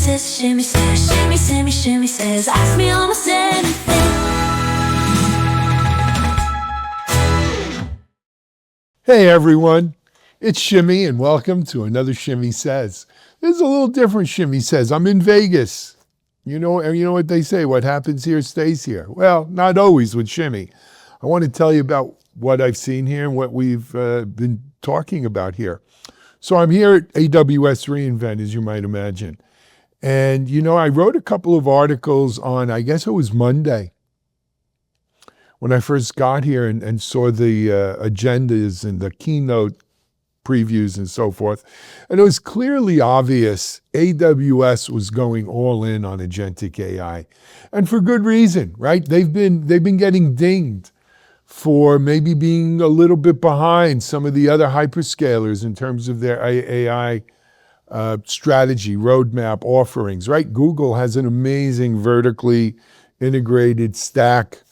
says, Shimmy says, Shimmy, Shimmy, Shimmy says, ask me almost anything. Hey everyone, it's Shimmy and welcome to another Shimmy Says. This is a little different Shimmy Says. I'm in Vegas. You know what they say, what happens here stays here. Well, not always with Shimmy. I want to tell you about what I've seen here and what we've been talking about here. So I'm here at AWS reInvent, as you might imagine. And I wrote a couple of articles on, I guess it was Monday, when I first got here and saw the agendas and the keynote previews and so forth. And it was clearly obvious AWS was going all in on agenticAI. And for good reason, right? They've been getting dinged for maybe being a little bit behind some of the other hyperscalers in terms of their AI strategy, roadmap, offerings, right? Google has an amazing vertically integrated stack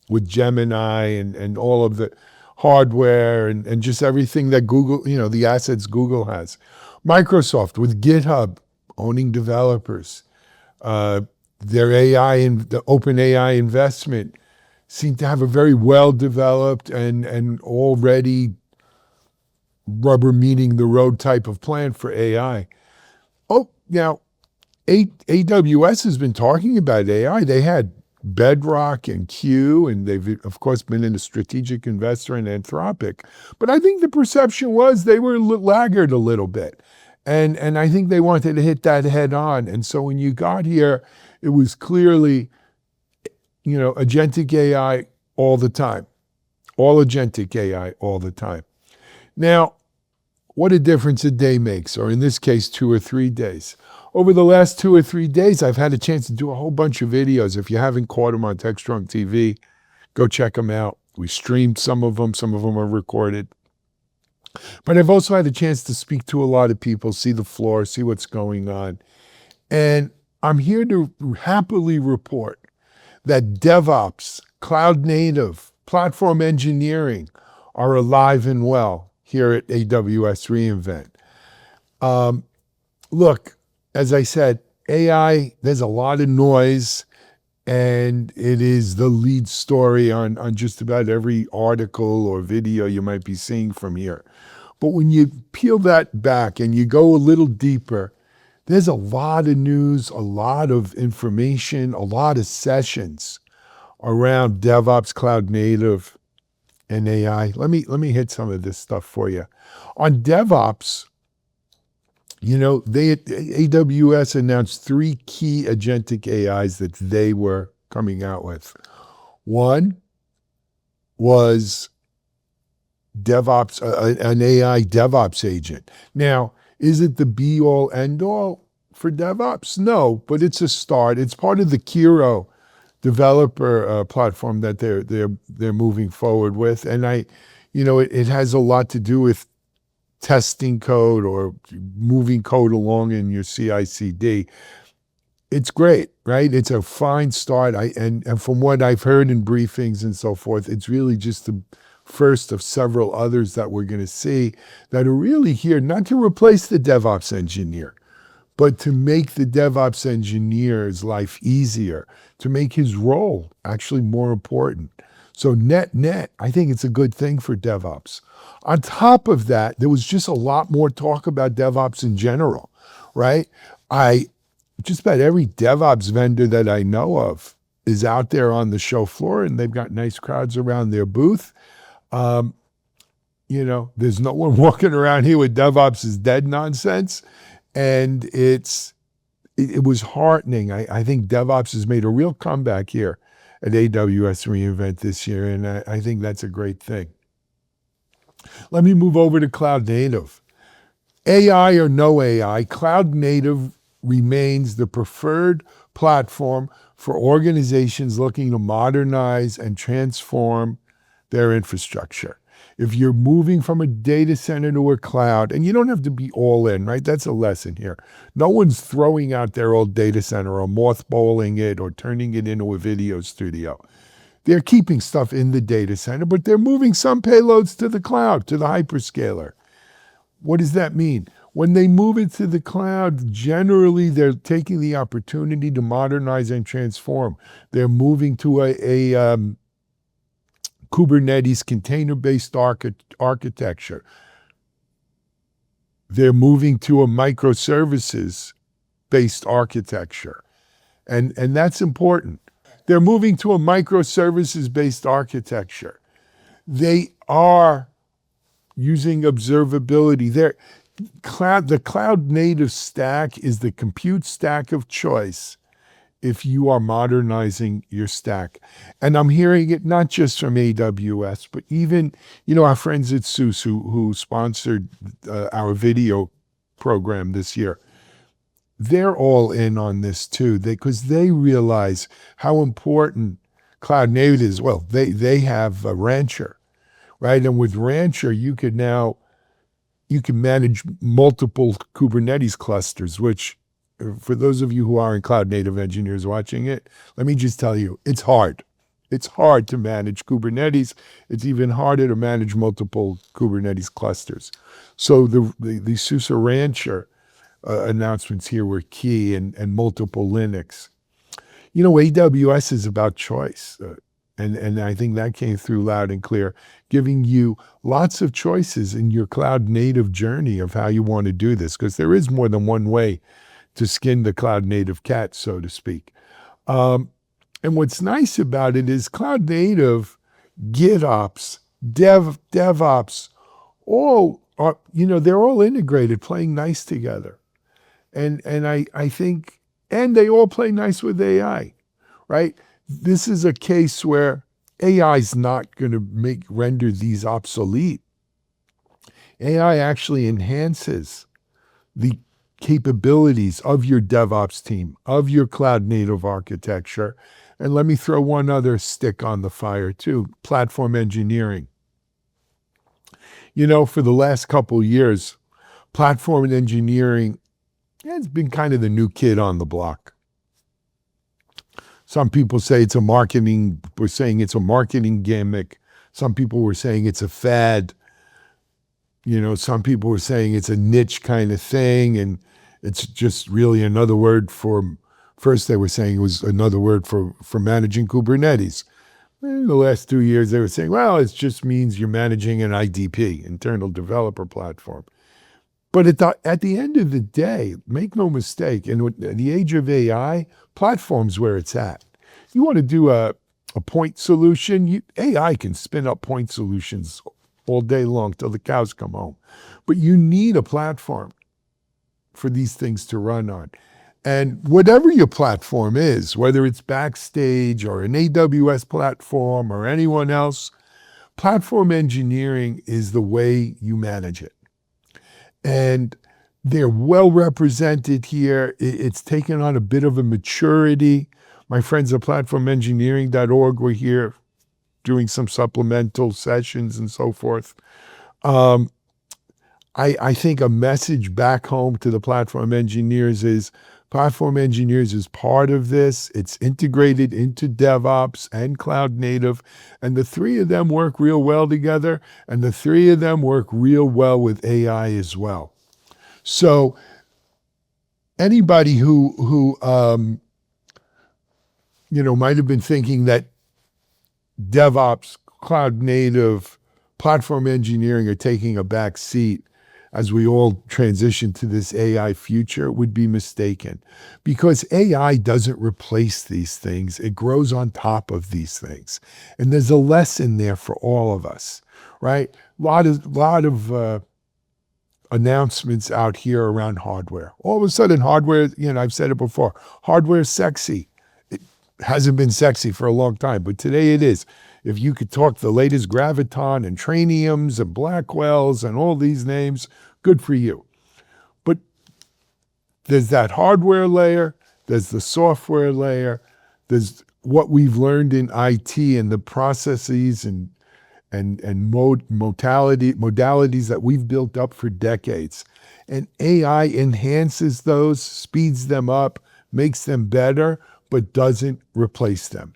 with Gemini and all of the hardware and just everything that Google, the assets Google has. Microsoft with GitHub owning developers. Their AI and the OpenAI investment seem to have a very well-developed and already rubber meeting the road type of plan for AI. Oh, now, AWS has been talking about AI. They had Bedrock and Q, and they've, of course, been a strategic investor in Anthropic. But I think the perception was they were laggard a little bit. And I think they wanted to hit that head on. And so when you got here, it was clearly, agentic AI all the time. All agentic AI all the time. Now, what a difference a day makes, or in this case, 2 or 3 days. Over the last 2 or 3 days, I've had a chance to do a whole bunch of videos. If you haven't caught them on TechStrong TV, go check them out. We streamed some of them are recorded. But I've also had a chance to speak to a lot of people, see the floor, see what's going on. And I'm here to happily report that DevOps, CloudNative, PlatformEngineering are alive and well here at AWS reInvent. Look, as I said, AI, there's a lot of noise, and it is the lead story on just about every article or video you might be seeing from here. But when you peel that back and you go a little deeper, there's a lot of news, a lot of information, a lot of sessions around DevOps, Cloud Native, and AI. Let me hit some of this stuff for you. On DevOps, AWS announced 3 key agentic AIs that they were coming out with. One was DevOps, an AI DevOps agent. Now, is it the be-all, end-all for DevOps? No, but it's a start. It's part of the Kiro developer platform that they're moving forward with, and it has a lot to do with testing code or moving code along in your CI/CD. It's great, right? It's a fine start. And from what I've heard in briefings and so forth, it's really just the first of several others that we're going to see that are really here not to replace the DevOps engineer, but to make the DevOps engineer's life easier, to make his role actually more important. So net, I think it's a good thing for DevOps. On top of that, there was just a lot more talk about DevOps in general, right? Just about every DevOps vendor that I know of is out there on the show floor, and they've got nice crowds around their booth. There's no one walking around here with DevOps is dead nonsense. And it was heartening. I think DevOps has made a real comeback here at AWS reInvent this year, and I think that's a great thing. Let me move over to Cloud Native. AI or no AI, Cloud Native remains the preferred platform for organizations looking to modernize and transform their infrastructure. If you're moving from a data center to a cloud, and you don't have to be all in, right? That's a lesson here. No one's throwing out their old data center or mothballing it or turning it into a video studio. They're keeping stuff in the data center, but they're moving some payloads to the cloud, to the hyperscaler. What does that mean? When they move it to the cloud, generally they're taking the opportunity to modernize and transform. They're moving to a Kubernetes container-based architecture. They're moving to a microservices-based architecture. And that's important. They're moving to a microservices-based architecture. They are using observability. The cloud native stack is the compute stack of choice if you are modernizing your stack. And I'm hearing it not just from AWS, but even, our friends at SUSE who sponsored our video program this year. They're all in on this too, because they realize how important cloud native is. Well, they have a Rancher, right? And with Rancher, you can manage multiple Kubernetes clusters, which for those of you who aren't cloud native engineers watching it, let me just tell you, it's hard. It's hard to manage Kubernetes. It's even harder to manage multiple Kubernetes clusters. So the SUSE Rancher announcements here were key, and multiple Linux. AWS is about choice. And I think that came through loud and clear, giving you lots of choices in your cloud native journey of how you want to do this, because there is more than one way to skin the cloud native cat, so to speak. And what's nice about it is cloud native, GitOps, DevOps, all are, they're all integrated, playing nice together. And I think, and they all play nice with AI, right? This is a case where AI is not going to render these obsolete. AI actually enhances the capabilities of your DevOps team, of your cloud native architecture. And let me throw one other stick on the fire too, platform engineering. For the last couple of years, platform engineering has been kind of the new kid on the block. Some people say we're saying it's a marketing gimmick. Some people were saying it's a fad. Some people were saying it's a niche kind of thing, and it's just really another word first they were saying it was another word for managing Kubernetes. In the last 2 years, they were saying, well, it just means you're managing an IDP, internal developer platform. But at the end of the day, make no mistake, in the age of AI, platform's where it's at. You want to do a point solution, AI can spin up point solutions all day long till the cows come home. But you need a platform for these things to run on. And whatever your platform is, whether it's Backstage or an AWS platform or anyone else, platform engineering is the way you manage it. And they're well represented here. It's taken on a bit of a maturity. My friends at platformengineering.org were here doing some supplemental sessions and so forth. I think a message back home to the platform engineers is platform engineers is part of this. It's integrated into DevOps and cloud native. And the three of them work real well together. And the three of them work real well with AI as well. So anybody who might have been thinking that DevOps, cloud native, platform engineering are taking a back seat as we all transition to this AI future would be mistaken, because AI doesn't replace these things. It grows on top of these things. And there's a lesson there for all of us, right? A lot of announcements out here around hardware. All of a sudden hardware, I've said it before, hardware is sexy. It hasn't been sexy for a long time, but today it is. If you could talk the latest Graviton and Trainiums and Blackwells and all these names, good for you. But there's that hardware layer, there's the software layer, there's what we've learned in IT and the processes and modalities that we've built up for decades. And AI enhances those, speeds them up, makes them better, but doesn't replace them.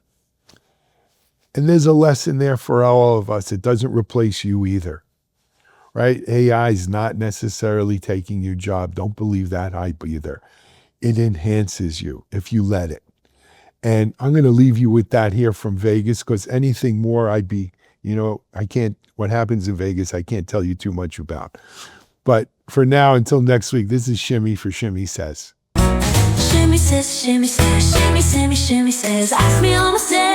And there's a lesson there for all of us. It doesn't replace you either, right? AI is not necessarily taking your job. Don't believe that hype either. It enhances you if you let it. And I'm going to leave you with that here from Vegas, because anything more I can't, what happens in Vegas, I can't tell you too much about. But for now, until next week, this is Shimmy for Shimmy Says. Shimmy says, shimmy says, shimmy, shimmy, shimmy says, ask me all my say.